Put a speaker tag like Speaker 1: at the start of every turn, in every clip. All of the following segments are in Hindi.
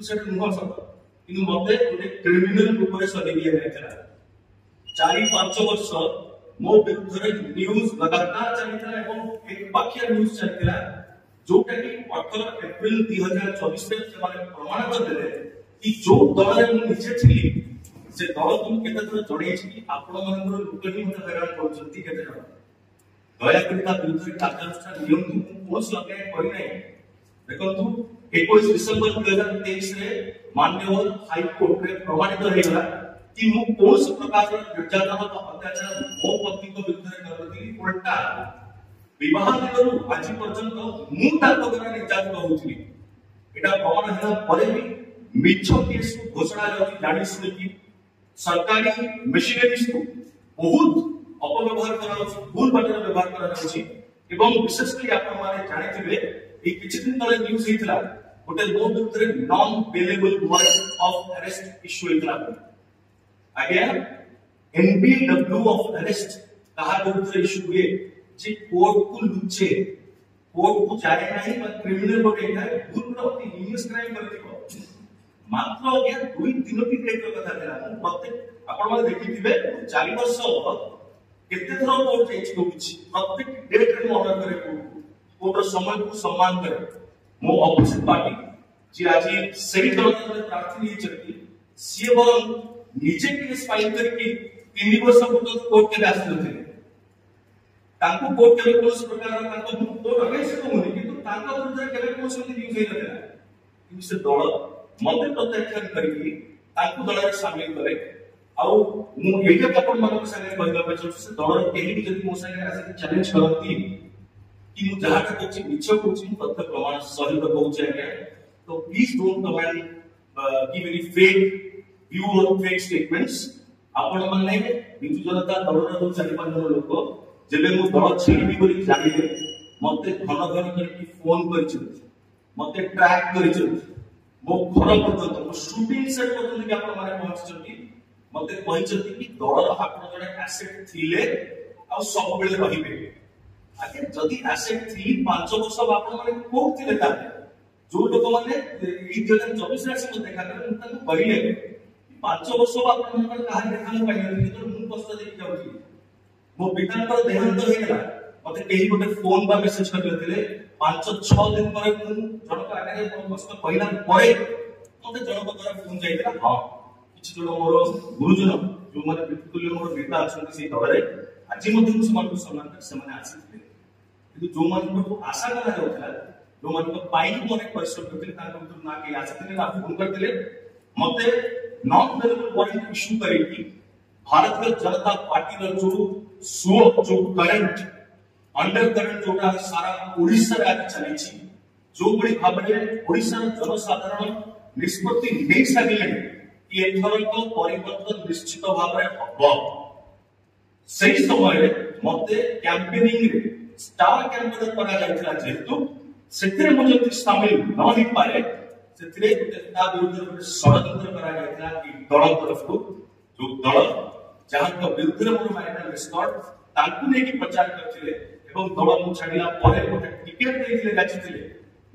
Speaker 1: सेटा नुह सत कि मते गोटे क्रिमिनल रूप में सजे दिया जाता 4-5 वर्ष मो विरुद्ध न्यूज लगातार चलता एक पाखिया न्यूज चलता जोटा कि 18 एप्रिल 2024 में प्रमाण करदे कि जो दल में निजे थी से दल तुम केते थर जणै छी आपण मानकर लोक ही मते हैरान करछंती केते जण दया करी ता विरुद्ध कार्यानुष्ठान नियम कोस लगे करि नै देखंतु 21 डिसेंबर 2023 रे माननीय हाई कोर्ट रे प्रमाणित हेला कि मु कोस प्रकार निर्यातन अत्याचार मो पति को विरुद्ध करथि उल्टा विवाह दिनरु आज पर्यंत मु ताको द्वारा निर्यातन होउथि एटा प्रमाण हेला परे भी मिछ केस घोषणा जाउथि जानि सुनि कि सरकारी मशीनरीज को बहुत अपव्यवहार करा जाउथि भूल बाटर व्यवहार करा जाउथि एवं विशेषकर आपण माने जानिथिबे ए किछि दिन तले न्यूज हेतला गोटे लो विरुद्ध non bailable warrant of arrest issue हेतला आगे एनबीडब्ल्यू ऑफ अरेस्ट कहा विरुद्ध इश्यू हुए जे कोर्ट को लुचे कोर्ट को जाए नहीं पर क्रिमिनल बोले है भूल प्रति हिनियस क्राइम करथिबो मात्र या 2-3 डेट कथा देला प्रत्येक आपण माने देखिथिबे 4 वर्ष केते थरो कोर्ट जाइछि कोछि प्रत्येक डेट रे ऑर्डर करे कोर्ट समय को सम्मान करे मो ऑपोजिट पार्टी जे आज सही दल प्रार्थी नहीं चलती सी बरं निजे केस फाइल करके 3 वर्ष पूर्व कोर्ट के आसी नथिले तांको कोर्ट के कोस प्रकार तांको कोर्ट अगेंस्ट को होनी किंतु तांको विरुद्ध केबे कोस न्यूज हे नथिला कि से दल मते प्रत्याख्यान करके तांको दल रे शामिल करे आउ मु एटा के अपन मन संगे कहबा पे छ से दल केही भी जदी मो संगे आसे चैलेंज करती कि मु जहां तक कुछ मिछ कुछ तथ्य प्रमाण सहित कहूछ है तो please don't comment give any fake view और फेक स्टेटमेंट्स आपण माने बिजु जनता दलर जो 4-5 जन लोक जेबे मु दल छेड़बी बोली जानिले मते घन घन करके फोन करछ मते ट्रैक करछ मो घर पर्यंत मो शूटिंग सेट पर्यंत कि आपण माने पहुंचछथि मते कहिछथि कि दलर आपण जने एसेट थिले आ सब बेले रहिबे आगे जदी एसेट थी 5 वर्ष आपण माने कोक थिले ता जो लोक माने 2024 रे से देखा कर उनको कहिले 5 वर्ष आपण माने कहा देखा न पाइले तो मु कष्ट देख जाउथि मो पिता पर देहांत हो गेला मते केही गोटे फोन बा मेसेज कर लेथिले 5-6 दिन पर मु जनक आगे कोन कष्ट पहिला परे मते जनक द्वारा फोन जाइला हां किछ जण मोर गुरुजन जो माने बिल्कुल मोर नेता अछंती से दरे आज मध्ये समान को सम्मान कर समान आसी कि जो मान को आशा करा जाउथला जो मान को पाई मोने परिश्रम करथिले ताको तो ना के आछथिले ना फोन करथिले मते non वेलेबल warrant issue करेकी Bharatiya Janata party रो जो करंट अंडर करंट जोटा सारा ओडिसा रे चली छी जो बड़ी भाबरे ओडिसा रो जनसाधारण निष्पत्ति नै सकिले कि एथर को परिवर्तन निश्चित भाबरे हबो सही समय मते कैंपेनिंग रे स्टार कैंपेनर करा जायतिला जेतु सेतिरे मजति शामिल न हो पारे सेतिरे ता विरुद्ध षडयंत्र करा जायतिला कि दल तरफ को जो दल जहां का विरुद्ध मोर माइनर रिस्कॉर्ड ताकू ने कि प्रचार करथिले एवं दल मु छाडिला परे गोटे टिकट देथिले जाचिथिले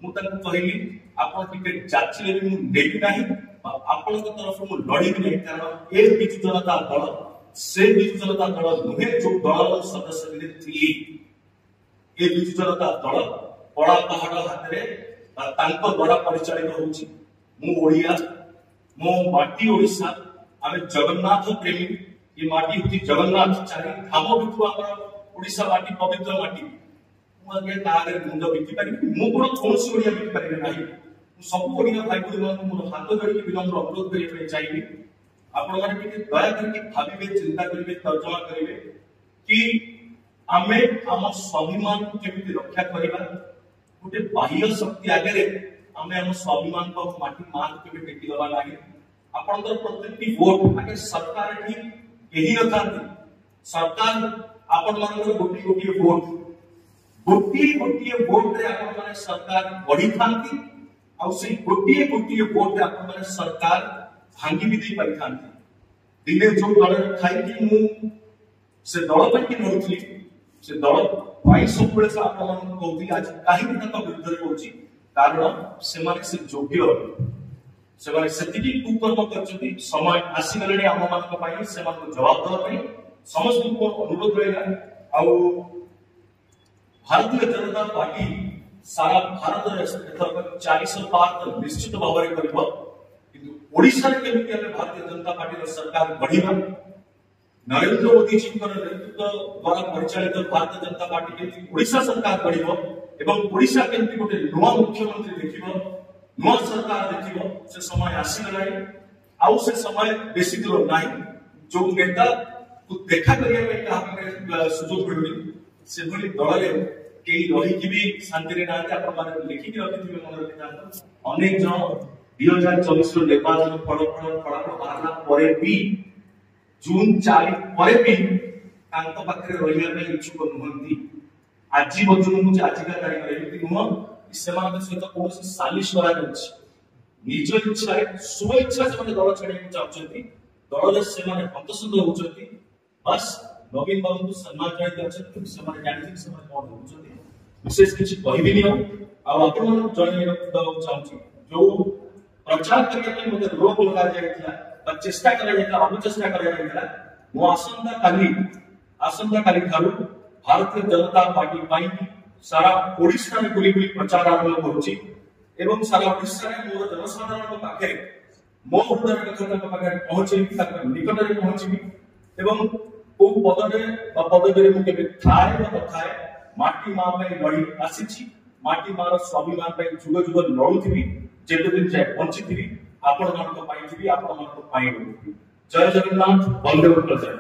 Speaker 1: मु ताकू कहिली आपण टिकट जाचिले भी मु देबी नाही आपण के तरफ मु लड़ी भी नहीं कारण ए बिजु जनता दल से बिजु जनता दल नुहे जो दल सदस्य दिले थी ए बिजु जनता दल पड़ा पहाड़ हाथ रे तांको द्वारा परिचालित होउची मु ओडिया मो माटी ओडिसा आमे जगन्नाथ प्रेमी ये माटी होती जगन्नाथ चारि धाम बितु हमर ओडिसा माटी पवित्र माटी मु आगे तागर मुंड बिकी पारि मु कोन कोनसी ओडिया बिकी पारि नाही मु सब ओडिया भाई को मो हाथ जोड़ी के विनम्र अनुरोध करिए पे चाहिए आपण माने के दया करके भाबिबे चिंता करिवे तर्जमा करिवे कि आमे हम स्वाभिमान को केमिति रक्षा करिबा गोटे बाह्य शक्ति आगे आमे हम स्वाभिमान को माटी मान के टेकी दबा लागे आपण तो प्रत्येक वोट आगे सरकार ठीक यही न था सरकार आपण मान गोटी गोटी वोट रे आपण माने सरकार बढ़ी थांती आ से गोटी वोट रे आपण माने सरकार भांगी भी दे पारि थांती दिने जो दल खाई कि मु से दल पर कि नथली से दल पाई सब बेले से आपण मान कहती आज काहे कि तक विरुद्ध रे होची कारण से माने से योग्य ସେମାନେ ସେତିକି କୁକର୍ମ କରିଛନ୍ତି। ସମୟ ଆସିଗଲାଣି ଆମ ମାନଙ୍କ ପାଇଁ ସେମାନଙ୍କୁ ଜବାବ ଦେବା ପାଇଁ। ସମସ୍ତଙ୍କୁ ଅନୁରୋଧ ରହିଲା। ଆଉ ଭାରତୀୟ ଜନତା ପାର୍ଟି सारा भारत एथरक 400 पार तो निश्चित भाव में कर ओडिशा केमिति भारतीय जनता पार्टी सरकार बढ़िबा नरेंद्र मोदी जी नेतृत्व द्वारा परिचालित भारतीय जनता पार्टी केमिति ओडिशा सरकार बढ़िबो एवं ओडिशा केमिति गोटे नुआ मुख्यमंत्री देखिबो नुआ सरकार देखिबो से समय आसी गलाय आउ से समय बेसी दूर नाही। जो नेता को देखा करिया में कहा सुजोग मिलुनी से भली दलले केही रही कि भी शांति रे नाते आपण माने लिखि के रखिथिबे मन रखिथान अनेक जन 2024 रो निर्वाचन फलाफल बाहरला परे भी जून 4 परे भी तांक पाखरे रहिया में इच्छुक नहंती। आज बजन मु आज का तारीख रे एति नुह सेमान सहित कोनसी सालिश करा जाउछि निज इच्छा स्व इच्छा से दल छाड़ी चाहछंती दल से माने हतसुद होउछंती। बस नवीन बाबू को सम्मान जाय दियछंती से माने जानि से माने कोन होउछंती विशेष किसी कहबी नहीं आ आपण मन जणे रखदो चाहूची जो प्रचार करके पे मते रोक लगा जायतिला बा चेष्टा करा जायतिला अनुचेष्टा करा जायतिला मो आसंता काली थारु भारतीय जनता पार्टी पाई सारा ओडिशा में बुली बुली प्रचार आरंभ करूची एवं सारा ओडिशा में मोर जनसाधारण पाखे मो हृदय कथा पाखे पहुंचे तक निकट रे पहुंची एवं को पदरे बा पदरे मु केबे थाए बा थाए माटी मां पे लड़ी आसीची माटी मार स्वाभिमान पे जुग जुग लड़ुथिबी जेते दिन जाय बंचिथिबी आपण मन को पाइथिबी आपण मन को पाइबो। जय जगन्नाथ बंदे उत्तर।